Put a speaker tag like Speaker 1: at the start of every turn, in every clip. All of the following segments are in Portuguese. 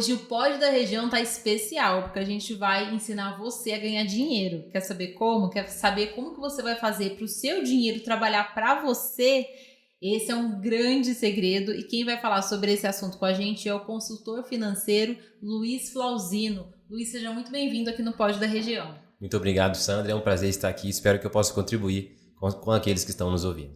Speaker 1: Hoje o Pod da Região tá especial, porque a gente vai ensinar você a ganhar dinheiro. Quer saber como? Quer saber como que você vai fazer para o seu dinheiro trabalhar para você? Esse é um grande segredo e quem vai falar sobre esse assunto com a gente é o consultor financeiro Luiz Flauzino. Luiz, seja muito bem-vindo aqui no Pod da Região.
Speaker 2: Muito obrigado, Sandra. É um prazer estar aqui. Espero que eu possa contribuir com aqueles que estão nos ouvindo.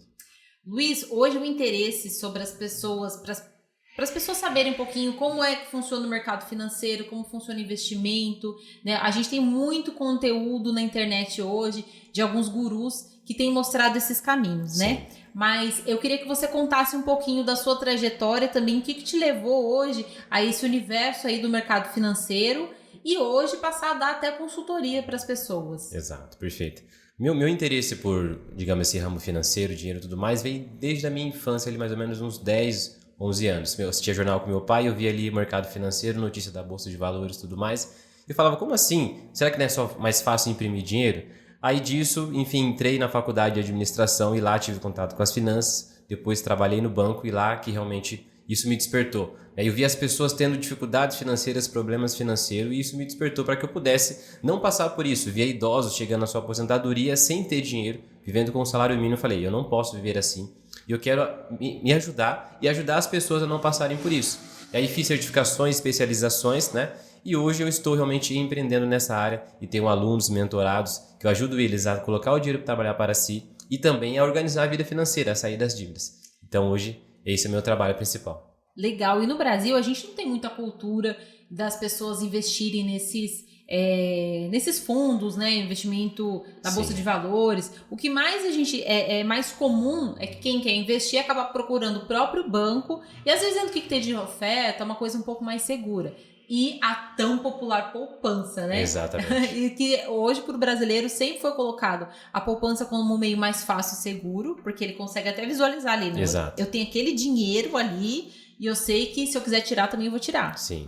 Speaker 1: Luiz, hoje o interesse sobre as pessoas, para as pessoas saberem um pouquinho como é que funciona o mercado financeiro, como funciona o investimento, né? A gente tem muito conteúdo na internet hoje de alguns gurus que têm mostrado esses caminhos,
Speaker 2: Sim.
Speaker 1: né? Mas eu queria que você contasse um pouquinho da sua trajetória também, o que te levou hoje a esse universo aí do mercado financeiro e hoje passar a dar até consultoria para as pessoas.
Speaker 2: Exato, perfeito. Meu interesse por, digamos, esse ramo financeiro, dinheiro e tudo mais, veio desde a minha infância, ali mais ou menos uns 10, 11 anos. Eu assistia jornal com meu pai, eu via ali mercado financeiro, notícia da Bolsa de Valores e tudo mais. E falava, como assim? Será que não é só mais fácil imprimir dinheiro? Aí disso, enfim, entrei na faculdade de administração e lá tive contato com as finanças. Depois trabalhei no banco e lá que realmente isso me despertou. Eu vi as pessoas tendo dificuldades financeiras, problemas financeiros, e isso me despertou para que eu pudesse não passar por isso. Via idosos chegando à sua aposentadoria sem ter dinheiro, vivendo com um salário mínimo. Eu falei, eu não posso viver assim. E eu quero me ajudar e ajudar as pessoas a não passarem por isso. E aí fiz certificações, especializações, né? E hoje eu estou realmente empreendendo nessa área e tenho alunos, mentorados, que eu ajudo eles a colocar o dinheiro para trabalhar para si e também a organizar a vida financeira, a sair das dívidas. Então hoje esse é o meu trabalho principal.
Speaker 1: Legal. E no Brasil a gente não tem muita cultura das pessoas investirem nesses fundos, né? Investimento na Bolsa de Valores. O que mais a gente é mais comum é que quem quer investir acaba procurando o próprio banco e às vezes o que tem de oferta é uma coisa um pouco mais segura. E a tão popular poupança, né?
Speaker 2: Exatamente.
Speaker 1: E que hoje para o brasileiro sempre foi colocado a poupança como um meio mais fácil e seguro, porque ele consegue até visualizar ali, né?
Speaker 2: Exato.
Speaker 1: Eu tenho aquele dinheiro ali e eu sei que se eu quiser tirar também eu vou tirar.
Speaker 2: Sim.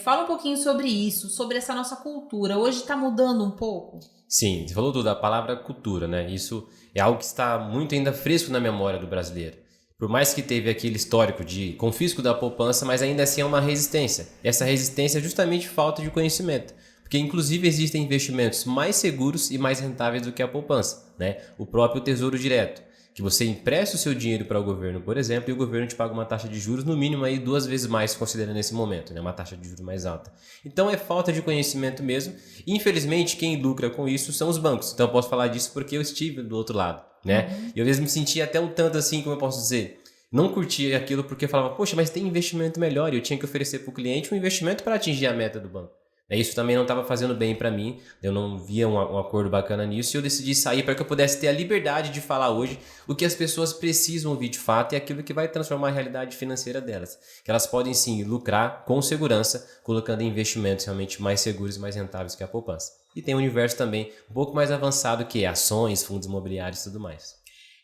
Speaker 1: Fala um pouquinho sobre isso, sobre essa nossa cultura. Hoje está mudando um pouco?
Speaker 2: Sim, você falou da palavra cultura, né? Isso é algo que está muito ainda fresco na memória do brasileiro. Por mais que teve aquele histórico de confisco da poupança, mas ainda assim é uma resistência. Essa resistência é justamente falta de conhecimento. Porque inclusive existem investimentos mais seguros e mais rentáveis do que a poupança, né? O próprio Tesouro Direto, que você empresta o seu dinheiro para o governo, por exemplo, e o governo te paga uma taxa de juros no mínimo aí 2 vezes mais, considerando esse momento, né? Uma taxa de juros mais alta. Então é falta de conhecimento mesmo. E, infelizmente, quem lucra com isso são os bancos. Então eu posso falar disso porque eu estive do outro lado, né? E eu mesmo me sentia até um tanto assim, como eu posso dizer, não curtia aquilo porque eu falava, poxa, mas tem investimento melhor e eu tinha que oferecer para o cliente um investimento para atingir a meta do banco. Isso também não estava fazendo bem para mim, eu não via um acordo bacana nisso e eu decidi sair para que eu pudesse ter a liberdade de falar hoje o que as pessoas precisam ouvir de fato e aquilo que vai transformar a realidade financeira delas. Que elas podem sim lucrar com segurança, colocando em investimentos realmente mais seguros e mais rentáveis que a poupança. E tem um universo também um pouco mais avançado que é ações, fundos imobiliários e tudo mais.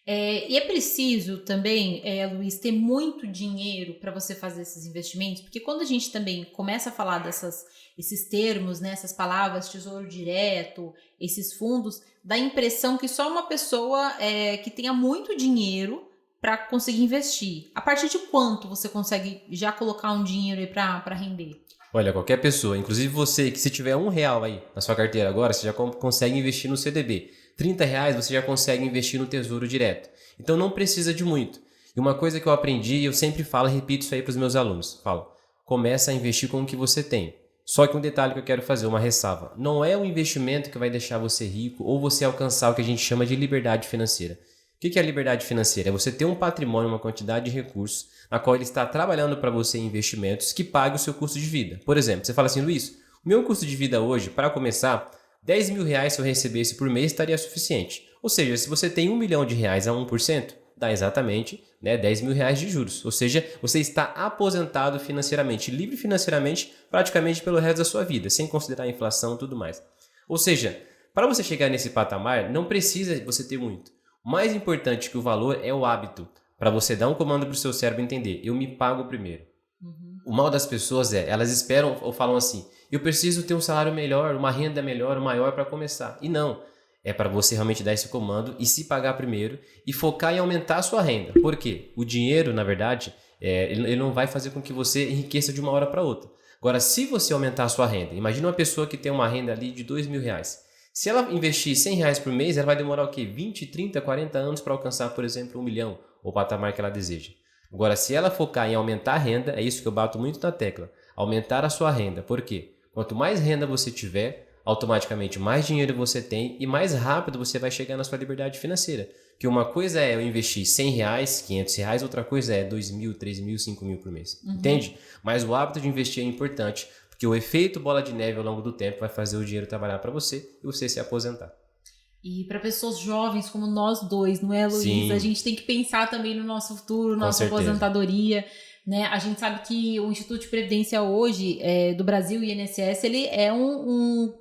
Speaker 1: E é preciso também, Luiz, ter muito dinheiro para você fazer esses investimentos, porque quando a gente também começa a falar esses termos, né, essas palavras, tesouro direto, esses fundos, dá a impressão que só uma pessoa que tenha muito dinheiro para conseguir investir. A partir de quanto você consegue já colocar um dinheiro aí para render?
Speaker 2: Olha, qualquer pessoa, inclusive você, que se tiver R$1 aí na sua carteira agora, você já consegue investir no CDB. R$30 você já consegue investir no Tesouro Direto. Então não precisa de muito. E uma coisa que eu aprendi, e eu sempre falo e repito isso aí para os meus alunos. Falo, começa a investir com o que você tem. Só que um detalhe que eu quero fazer, uma ressalva. Não é um investimento que vai deixar você rico ou você alcançar o que a gente chama de liberdade financeira. O que é a liberdade financeira? É você ter um patrimônio, uma quantidade de recursos, na qual ele está trabalhando para você em investimentos que pague o seu custo de vida. Por exemplo, você fala assim, Luiz, o meu custo de vida hoje, para começar, R$10.000 se eu recebesse por mês estaria suficiente. Ou seja, se você tem R$1 milhão a 1%, dá exatamente R$10.000 de juros. Ou seja, você está aposentado financeiramente, livre financeiramente, praticamente pelo resto da sua vida, sem considerar a inflação e tudo mais. Ou seja, para você chegar nesse patamar, não precisa você ter muito. O mais importante que o valor é o hábito, para você dar um comando para o seu cérebro entender, eu me pago primeiro. O mal das pessoas elas esperam ou falam assim, eu preciso ter um salário melhor, uma renda melhor, maior para começar. E não, é para você realmente dar esse comando e se pagar primeiro e focar em aumentar a sua renda. Por quê? O dinheiro, na verdade, Ele não vai fazer com que você enriqueça de uma hora para outra. Agora, se você aumentar a sua renda, imagina uma pessoa que tem uma renda ali de R$2.000. Se ela investir R$100 por mês, ela vai demorar o quê? 20, 30, 40 anos para alcançar, por exemplo, 1 milhão, ou o patamar que ela deseja. Agora, se ela focar em aumentar a renda, é isso que eu bato muito na tecla, aumentar a sua renda. Por quê? Quanto mais renda você tiver, automaticamente mais dinheiro você tem e mais rápido você vai chegar na sua liberdade financeira. Porque uma coisa é eu investir R$100, R$500, outra coisa é 2.000, 3.000, 5.000 por mês. Entende? Mas o hábito de investir é importante, porque o efeito bola de neve ao longo do tempo vai fazer o dinheiro trabalhar para você e você se aposentar.
Speaker 1: E para pessoas jovens como nós dois, não é, Luiz?
Speaker 2: Sim.
Speaker 1: A gente tem que pensar também no nosso futuro, nossa aposentadoria. Né? A gente sabe que o Instituto de Previdência hoje do Brasil, o INSS, ele é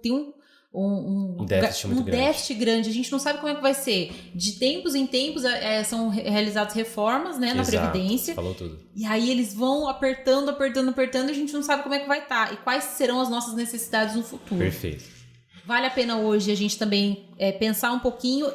Speaker 1: tem um
Speaker 2: déficit muito grande.
Speaker 1: Déficit grande. A gente não sabe como é que vai ser. De tempos em tempos são realizadas reformas, né, na Previdência.
Speaker 2: Falou tudo.
Speaker 1: E aí eles vão apertando e a gente não sabe como é que vai estar. E quais serão as nossas necessidades no futuro.
Speaker 2: Perfeito.
Speaker 1: Vale a pena hoje a gente também pensar um pouquinho,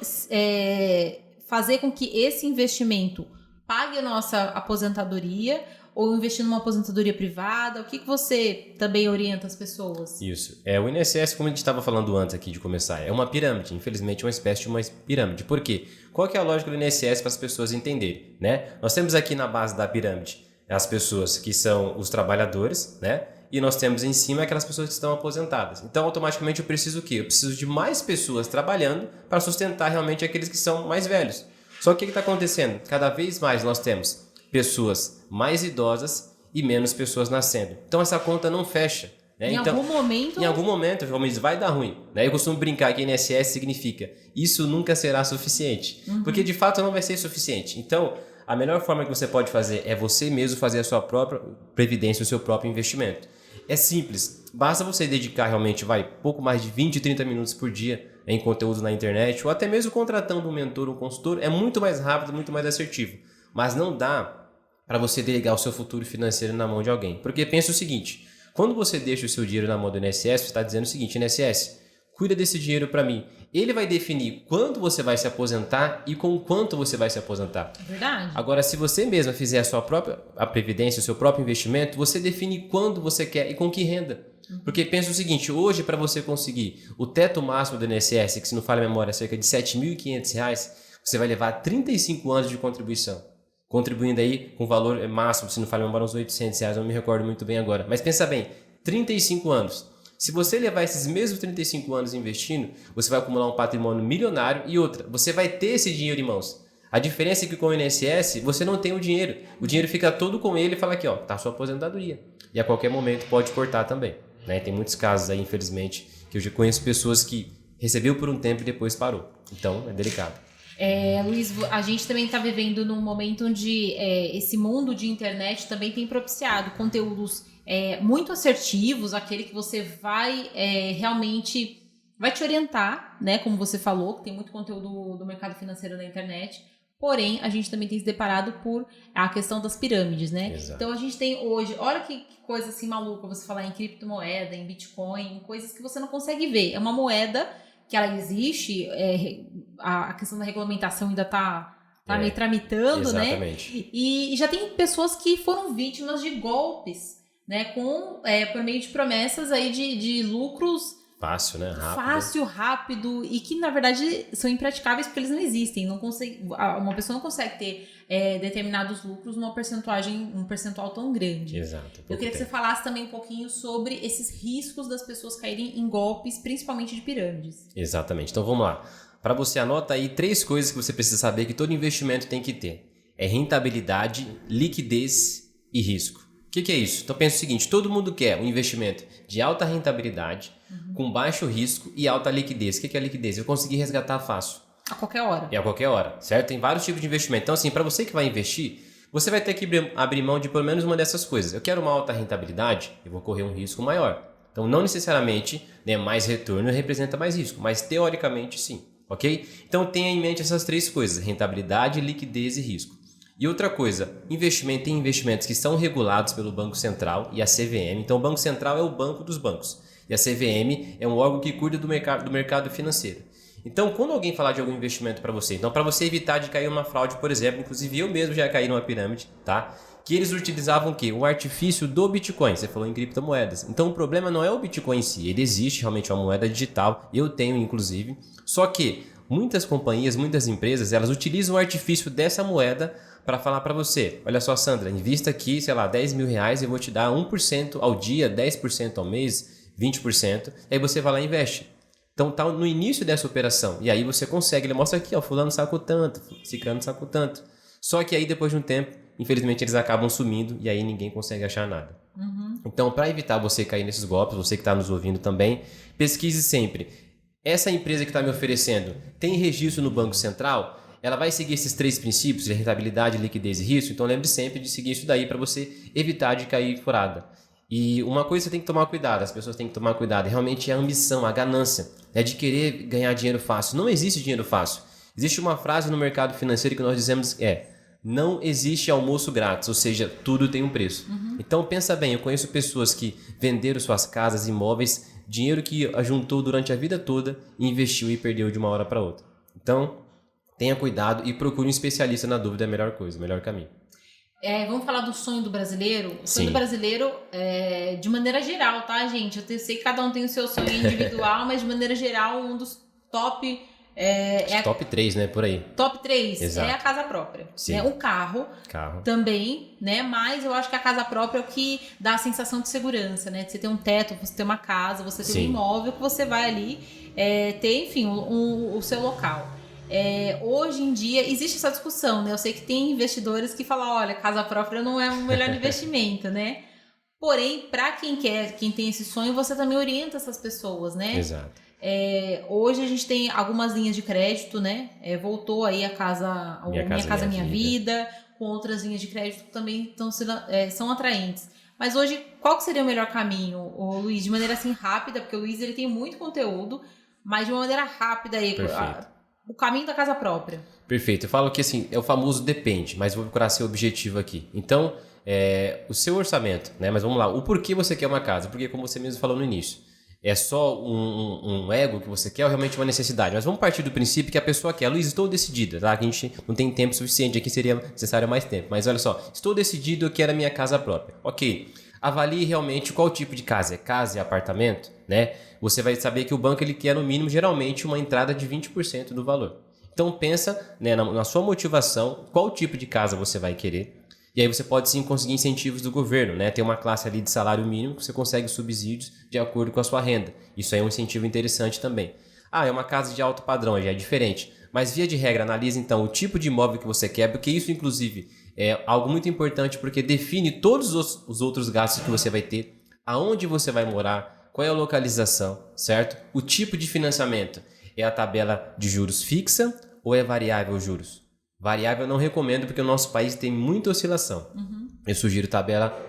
Speaker 1: fazer com que esse investimento pague a nossa aposentadoria ou investir numa aposentadoria privada? O que você também orienta as pessoas?
Speaker 2: Isso. O INSS, como a gente estava falando antes aqui de começar, é uma pirâmide. Infelizmente, é uma espécie de uma pirâmide. Por quê? Qual que é a lógica do INSS para as pessoas entenderem? Né? Nós temos aqui na base da pirâmide as pessoas que são os trabalhadores, né? E nós temos em cima aquelas pessoas que estão aposentadas. Então, automaticamente, eu preciso o quê? Eu preciso de mais pessoas trabalhando para sustentar realmente aqueles que são mais velhos. Só que o que está acontecendo? Cada vez mais nós temos pessoas mais idosas e menos pessoas nascendo. Então, essa conta não fecha. Né?
Speaker 1: Em algum momento,
Speaker 2: realmente vai dar ruim. Né? Eu costumo brincar que INSS significa isso nunca será suficiente. Porque, de fato, não vai ser suficiente. Então, a melhor forma que você pode fazer é você mesmo fazer a sua própria previdência, o seu próprio investimento. É simples, basta você dedicar realmente pouco mais de 20, 30 minutos por dia em conteúdo na internet, ou até mesmo contratando um mentor, um consultor, é muito mais rápido, muito mais assertivo. Mas não dá para você delegar o seu futuro financeiro na mão de alguém. Porque pensa o seguinte, quando você deixa o seu dinheiro na mão do INSS, você está dizendo o seguinte, INSS, cuida desse dinheiro para mim. Ele vai definir quando você vai se aposentar e com quanto você vai se aposentar.
Speaker 1: Verdade.
Speaker 2: Agora, se você mesma fizer a sua própria previdência, o seu próprio investimento, você define quando você quer e com que renda. Porque pensa o seguinte, hoje para você conseguir o teto máximo do INSS, que se não falha a memória é cerca de R$7.500, você vai levar 35 anos de contribuição. Contribuindo aí com valor máximo, se não falha a memória, uns R$800, não me recordo muito bem agora. Mas pensa bem, 35 anos. Se você levar esses mesmos 35 anos investindo, você vai acumular um patrimônio milionário e outra, você vai ter esse dinheiro em mãos. A diferença é que com o INSS, você não tem o dinheiro fica todo com ele e fala aqui, ó, tá a sua aposentadoria. E a qualquer momento pode cortar também. Né? Tem muitos casos aí, infelizmente, que eu já conheço pessoas que recebeu por um tempo e depois parou. Então, é delicado.
Speaker 1: Luiz, a gente também está vivendo num momento onde esse mundo de internet também tem propiciado conteúdos muito assertivos, aquele que você vai realmente vai te orientar, né? Como você falou, que tem muito conteúdo do mercado financeiro na internet. Porém, a gente também tem se deparado por a questão das pirâmides, né?
Speaker 2: Exato.
Speaker 1: Então, a gente tem hoje, olha que coisa assim maluca você falar em criptomoeda, em Bitcoin, em coisas que você não consegue ver. É uma moeda que ela existe, a questão da regulamentação ainda tá meio tramitando,
Speaker 2: exatamente.
Speaker 1: Né? E já tem pessoas que foram vítimas de golpes, né? Por meio de promessas aí de lucros
Speaker 2: fácil, né?
Speaker 1: Rápido, e que na verdade são impraticáveis porque eles não existem. Uma pessoa não consegue ter determinados lucros um percentual tão grande.
Speaker 2: Exato.
Speaker 1: Eu queria que você falasse também um pouquinho sobre esses riscos das pessoas caírem em golpes, principalmente de pirâmides.
Speaker 2: Exatamente. Então vamos lá. Para você, anota aí 3 coisas que você precisa saber que todo investimento tem que ter. É rentabilidade, liquidez e risco. O que é isso? Então pensa o seguinte, todo mundo quer um investimento de alta rentabilidade, com baixo risco e alta liquidez. O que é liquidez? Eu consegui resgatar fácil.
Speaker 1: A qualquer hora.
Speaker 2: A qualquer hora, certo? Tem vários tipos de investimento. Então assim, para você que vai investir, você vai ter que abrir mão de pelo menos uma dessas coisas. Eu quero uma alta rentabilidade, eu vou correr um risco maior. Então não necessariamente mais retorno representa mais risco, mas teoricamente sim, ok? Então tenha em mente essas 3 coisas, rentabilidade, liquidez e risco. E outra coisa, tem investimentos que são regulados pelo Banco Central e a CVM. Então o Banco Central é o banco dos bancos e a CVM é um órgão que cuida do mercado financeiro. Então quando alguém falar de algum investimento para você, então para você evitar de cair numa fraude, por exemplo, inclusive eu mesmo já caí numa pirâmide, tá? que eles utilizavam o quê? O artifício do Bitcoin. Você falou em criptomoedas. Então o problema não é o Bitcoin em si. Ele existe realmente, é uma moeda digital. Eu tenho, inclusive. Só que muitas companhias, muitas empresas, elas utilizam o artifício dessa moeda para falar para você. Olha só, Sandra, invista aqui, sei lá, 10 mil reais e eu vou te dar 1% ao dia, 10% ao mês, 20%. E aí você vai lá e investe. Então tá no início dessa operação. E aí você consegue, ele mostra aqui, ó, fulano sacou tanto, ciclano sacou tanto. Só que aí depois de um tempo, infelizmente eles acabam sumindo e aí ninguém consegue achar nada. Então, para evitar você cair nesses golpes, você que está nos ouvindo também, pesquise sempre. Essa empresa que está me oferecendo tem registro no Banco Central? Ela vai seguir esses 3 princípios de rentabilidade, liquidez e risco? Então lembre sempre de seguir isso daí para você evitar de cair furada. E uma coisa você tem que tomar cuidado, as pessoas têm que tomar cuidado, realmente é a ambição, a ganância, é de querer ganhar dinheiro fácil. Não existe dinheiro fácil. Existe uma frase no mercado financeiro que nós dizemos não existe almoço grátis, ou seja, tudo tem um preço. Então pensa bem, eu conheço pessoas que venderam suas casas, imóveis, dinheiro que juntou durante a vida toda, investiu e perdeu de uma hora para outra. Então tenha cuidado e procure um especialista na dúvida, é a melhor coisa, o melhor caminho.
Speaker 1: Vamos falar do sonho do brasileiro? O sonho do brasileiro, de maneira geral, tá, gente? Eu sei que cada um tem o seu sonho individual, mas de maneira geral, um dos top...
Speaker 2: top 3, né? Por aí.
Speaker 1: Top 3
Speaker 2: Exato.
Speaker 1: é a casa própria.
Speaker 2: Sim.
Speaker 1: Né? O carro também, né? Mas eu acho que a casa própria é o que dá a sensação de segurança, né? De você ter um teto, você ter uma casa, você ter um imóvel que você vai ali ter, enfim, o seu local. Hoje em dia existe essa discussão, né? Eu sei que tem investidores que falam, olha, casa própria não é o melhor investimento, né? Porém, para quem tem esse sonho, você também orienta essas pessoas, né?
Speaker 2: Exato.
Speaker 1: Hoje a gente tem algumas linhas de crédito, né? Voltou aí a casa, Minha Casa Minha Vida, com outras linhas de crédito que também são atraentes. Mas hoje, qual que seria o melhor caminho, Luiz? De maneira assim rápida, porque o Luiz ele tem muito conteúdo, mas de uma maneira rápida aí. O caminho da casa própria.
Speaker 2: Perfeito. Eu falo que assim, é o famoso depende, mas vou procurar ser objetivo aqui. Então, o seu orçamento, né? Mas vamos lá, o porquê você quer uma casa? Porque como você mesmo falou no início, é só um ego que você quer ou realmente uma necessidade? Mas vamos partir do princípio que a pessoa quer. Luiz, estou decidida, tá? Que a gente não tem tempo suficiente aqui, seria necessário mais tempo. Mas olha só, estou decidido, eu quero a minha casa própria. Ok, avalie realmente qual tipo de casa. É casa e apartamento, né? Você vai saber que o banco ele quer no mínimo, geralmente, uma entrada de 20% do valor. Então pensa, né, na sua motivação, qual tipo de casa você vai querer. E aí você pode sim conseguir incentivos do governo, né? Tem uma classe ali de salário mínimo que você consegue subsídios de acordo com a sua renda. Isso aí é um incentivo interessante também. É uma casa de alto padrão, já é diferente. Mas via de regra, analise então o tipo de imóvel que você quer, porque isso inclusive é algo muito importante porque define todos os outros gastos que você vai ter, aonde você vai morar, qual é a localização, certo? O tipo de financiamento é a tabela de juros fixa ou é variável juros? Variável eu não recomendo porque o nosso país tem muita oscilação. Eu sugiro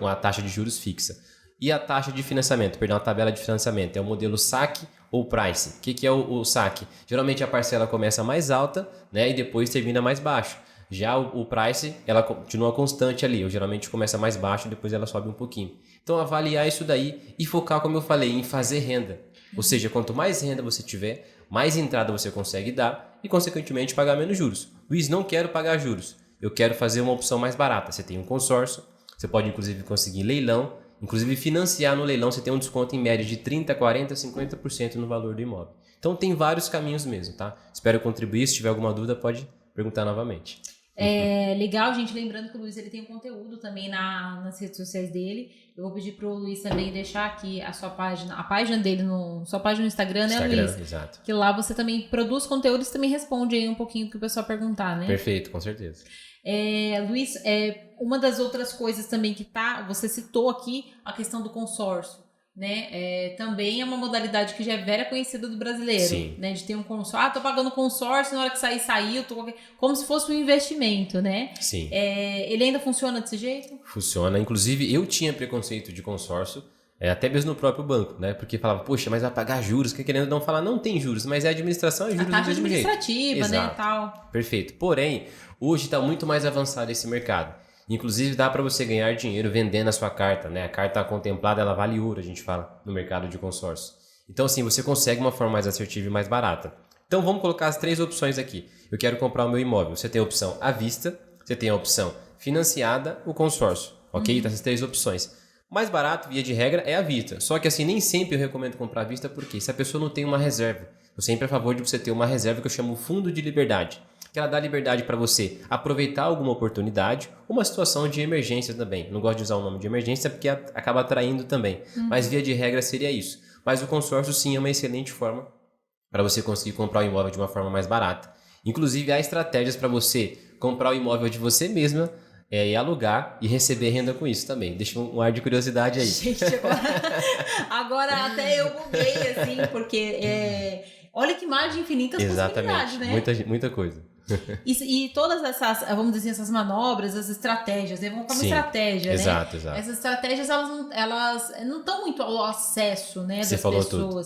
Speaker 2: uma taxa de juros fixa. E a taxa de financiamento, a tabela de financiamento, é o modelo saque ou price. O que é o saque? Geralmente a parcela começa mais alta, né, e depois termina mais baixo. Já o price, ela continua constante ali. Ou geralmente começa mais baixo e depois ela sobe um pouquinho. Então avaliar isso daí e focar, como eu falei, em fazer renda. Ou seja, quanto mais renda você tiver, mais entrada você consegue dar e, consequentemente, pagar menos juros. Luiz, não quero pagar juros. Eu quero fazer uma opção mais barata. Você tem um consórcio, você pode, inclusive, conseguir leilão. Inclusive, financiar no leilão, você tem um desconto em média de 30%, 40%, 50% no valor do imóvel. Então, tem vários caminhos mesmo, tá? Espero contribuir. Se tiver alguma dúvida, pode perguntar novamente.
Speaker 1: Legal, gente. Lembrando que o Luiz ele tem um conteúdo também nas redes sociais dele. Eu vou pedir pro Luiz também deixar aqui a página dele, sua página no Instagram, né, Luiz?
Speaker 2: Exato.
Speaker 1: Que lá você também produz conteúdos e também responde aí um pouquinho do que o pessoal perguntar, né?
Speaker 2: Perfeito, com certeza.
Speaker 1: Luiz, uma das outras coisas também que você citou aqui, a questão do consórcio. Né? Também é uma modalidade que já é vera conhecida do brasileiro.
Speaker 2: Sim.
Speaker 1: Né? De ter um consórcio, tô pagando consórcio, na hora que saiu, como se fosse um investimento, né?
Speaker 2: Sim.
Speaker 1: Ele ainda funciona desse jeito?
Speaker 2: Funciona. Inclusive, eu tinha preconceito de consórcio, até mesmo no próprio banco, né? Porque falava, poxa, mas vai pagar juros, que querendo não falar, não tem juros, mas administração e juros do mesmo jeito.
Speaker 1: A taxa administrativa, né, e tal.
Speaker 2: Perfeito. Porém, hoje está muito mais avançado esse mercado. Inclusive, dá para você ganhar dinheiro vendendo a sua carta, né? A carta contemplada, ela vale ouro, a gente fala, no mercado de consórcio. Então, assim, você consegue uma forma mais assertiva e mais barata. Então, vamos colocar as 3 opções aqui. Eu quero comprar o meu imóvel. Você tem a opção à vista, você tem a opção financiada ou consórcio, ok? Então, essas 3 opções. O mais barato, via de regra, é à vista. Só que assim, nem sempre eu recomendo comprar à vista, porque se a pessoa não tem uma reserva, eu sempre a favor de você ter uma reserva que eu chamo fundo de liberdade, que ela dá liberdade para você aproveitar alguma oportunidade, uma situação de emergência também. Não gosto de usar o nome de emergência porque acaba atraindo também, mas via de regra seria isso. Mas o consórcio sim é uma excelente forma para você conseguir comprar o imóvel de uma forma mais barata. Inclusive, há estratégias para você comprar o imóvel de você mesma e alugar e receber renda com isso também. Deixa um ar de curiosidade aí.
Speaker 1: Gente, agora até eu buguei, assim, porque olha que margem infinita as possibilidades, né?
Speaker 2: Muita coisa.
Speaker 1: E todas essas, vamos dizer, essas manobras, as estratégias, né? Vamos falar uma estratégia, né?
Speaker 2: Exato.
Speaker 1: Essas estratégias, elas não estão muito ao acesso, né, das pessoas.
Speaker 2: Tudo.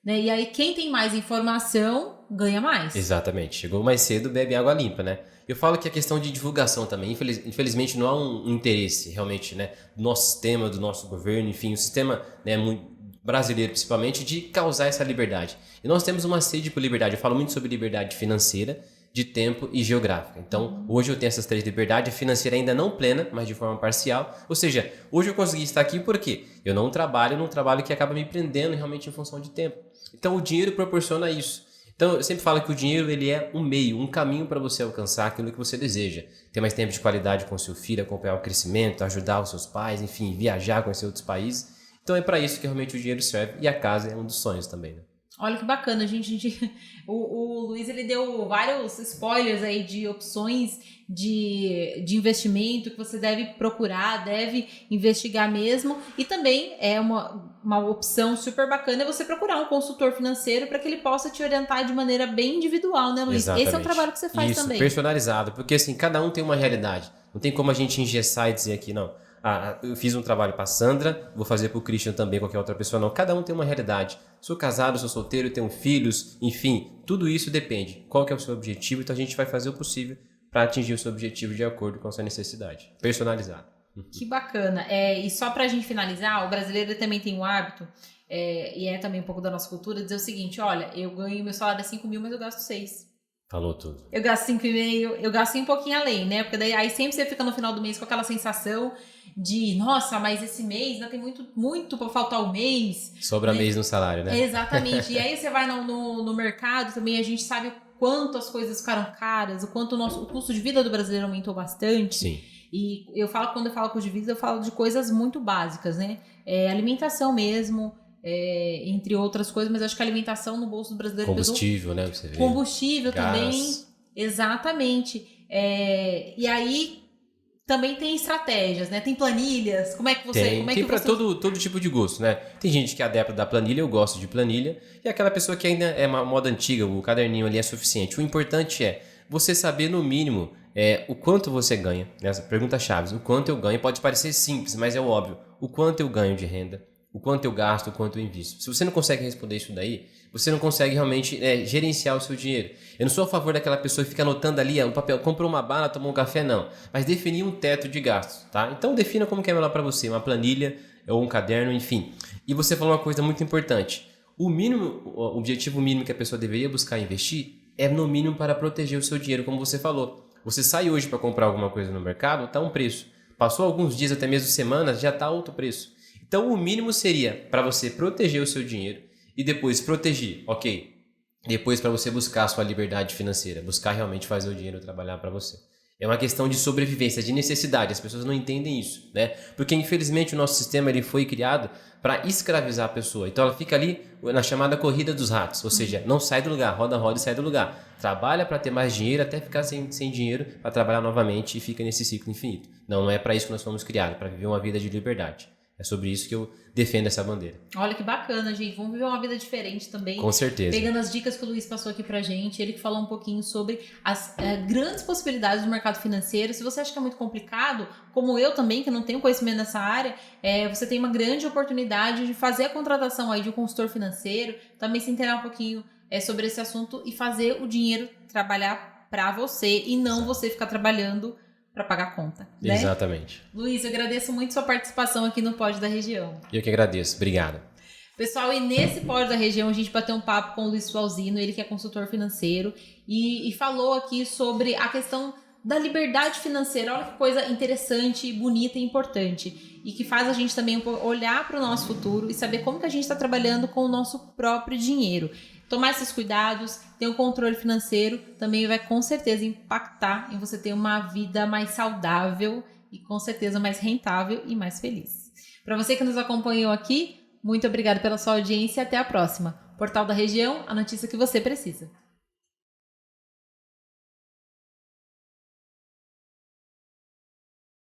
Speaker 1: Né? E aí, quem tem mais informação, ganha mais.
Speaker 2: Exatamente. Chegou mais cedo, bebe água limpa, né? Eu falo que a questão de divulgação também, infelizmente não há um interesse realmente, né, do nosso sistema, do nosso governo, enfim, o sistema, né, brasileiro principalmente, de causar essa liberdade. E nós temos uma sede por liberdade. Eu falo muito sobre liberdade financeira, de tempo e geográfica. Então, hoje eu tenho essas 3 liberdades, a financeira ainda não plena, mas de forma parcial. Ou seja, hoje eu consegui estar aqui porque eu não trabalho num trabalho que acaba me prendendo realmente em função de tempo. Então, o dinheiro proporciona isso. Então, eu sempre falo que o dinheiro ele é um meio, um caminho para você alcançar aquilo que você deseja. Ter mais tempo de qualidade com seu filho, acompanhar o crescimento, ajudar os seus pais, enfim, viajar, conhecer outros países. Então, é para isso que realmente o dinheiro serve. E a casa é um dos sonhos também, né?
Speaker 1: Olha que bacana, gente. O Luiz, ele deu vários spoilers aí de opções de investimento que você deve procurar, deve investigar mesmo. E também é uma opção super bacana você procurar um consultor financeiro para que ele possa te orientar de maneira bem individual, né, Luiz?
Speaker 2: Exatamente.
Speaker 1: Esse é um trabalho que você faz também.
Speaker 2: Personalizado, porque assim, cada um tem uma realidade. Não tem como a gente engessar e dizer aqui, não. Eu fiz um trabalho para Sandra, vou fazer para o Christian também, qualquer outra pessoa. Não, cada um tem uma realidade. Sou casado, sou solteiro, tenho filhos, enfim, tudo isso depende. Qual que é o seu objetivo? Então a gente vai fazer o possível para atingir o seu objetivo de acordo com a sua necessidade. Personalizado.
Speaker 1: Que bacana. E só para a gente finalizar, o brasileiro também tem um hábito, e é também um pouco da nossa cultura, dizer o seguinte: olha, eu ganho, meu salário é 5 mil, mas eu gasto 6.
Speaker 2: Falou tudo.
Speaker 1: Eu gasto 5,5, eu gasto um pouquinho além, né? Porque daí aí sempre você fica no final do mês com aquela sensação de, nossa, mas esse mês ainda tem muito para faltar o mês.
Speaker 2: Sobra mês no salário, né?
Speaker 1: Exatamente. E aí você vai no mercado também, a gente sabe o quanto as coisas ficaram caras, o quanto o custo de vida do brasileiro aumentou bastante.
Speaker 2: Sim.
Speaker 1: E quando eu falo custo de vida, eu falo de coisas muito básicas, né? Alimentação mesmo, entre outras coisas, mas acho que a alimentação no bolso do brasileiro...
Speaker 2: Combustível, né? Você vê.
Speaker 1: Combustível também, exatamente. E aí também tem estratégias, né? Tem planilhas, como é que você...
Speaker 2: Tem para todo tipo de gosto, né? Tem gente que é adepta da planilha, eu gosto de planilha, e aquela pessoa que ainda é uma moda antiga, o caderninho ali é suficiente. O importante é você saber no mínimo o quanto você ganha, né? Essa pergunta chave, o quanto eu ganho, pode parecer simples, mas é óbvio, o quanto eu ganho de renda, o quanto eu gasto, o quanto eu invisto. Se você não consegue responder isso daí, você não consegue realmente gerenciar o seu dinheiro. Eu não sou a favor daquela pessoa que fica anotando ali um papel, comprou uma bala, tomou um café, não. Mas definir um teto de gastos, tá? Então defina como que é melhor para você, uma planilha ou um caderno, enfim. E você falou uma coisa muito importante. O objetivo mínimo que a pessoa deveria buscar investir é no mínimo para proteger o seu dinheiro, como você falou. Você sai hoje para comprar alguma coisa no mercado, está um preço. Passou alguns dias, até mesmo semanas, já está outro preço. Então o mínimo seria para você proteger o seu dinheiro e depois proteger, ok? Depois para você buscar a sua liberdade financeira, buscar realmente fazer o dinheiro trabalhar para você. É uma questão de sobrevivência, de necessidade. As pessoas não entendem isso, né? Porque infelizmente o nosso sistema ele foi criado para escravizar a pessoa. Então ela fica ali na chamada corrida dos ratos, ou seja, não sai do lugar, roda e sai do lugar. Trabalha para ter mais dinheiro até ficar sem dinheiro para trabalhar novamente e fica nesse ciclo infinito. Não é para isso que nós fomos criados, para viver uma vida de liberdade. É sobre isso que eu defendo essa bandeira.
Speaker 1: Olha que bacana, gente. Vamos viver uma vida diferente também.
Speaker 2: Com certeza.
Speaker 1: Pegando as dicas que o Luiz passou aqui pra gente, ele que falou um pouquinho sobre as grandes possibilidades do mercado financeiro. Se você acha que é muito complicado, como eu também, que não tenho conhecimento nessa área, você tem uma grande oportunidade de fazer a contratação aí de um consultor financeiro, também se inteirar um pouquinho sobre esse assunto e fazer o dinheiro trabalhar pra você e não você ficar trabalhando para pagar a conta, né?
Speaker 2: Exatamente.
Speaker 1: Luiz, eu agradeço muito sua participação aqui no Pod da Região.
Speaker 2: Eu que agradeço. Obrigado.
Speaker 1: Pessoal, e nesse Pod da Região a gente bateu um papo com o Luiz Flauzino, ele que é consultor financeiro, e falou aqui sobre a questão da liberdade financeira. Olha que coisa interessante, bonita e importante. E que faz a gente também olhar para o nosso futuro e saber como que a gente está trabalhando com o nosso próprio dinheiro. Tomar esses cuidados, ter um controle financeiro, também vai com certeza impactar em você ter uma vida mais saudável e com certeza mais rentável e mais feliz. Para você que nos acompanhou aqui, muito obrigada pela sua audiência e até a próxima. Portal da Região, a notícia que você precisa.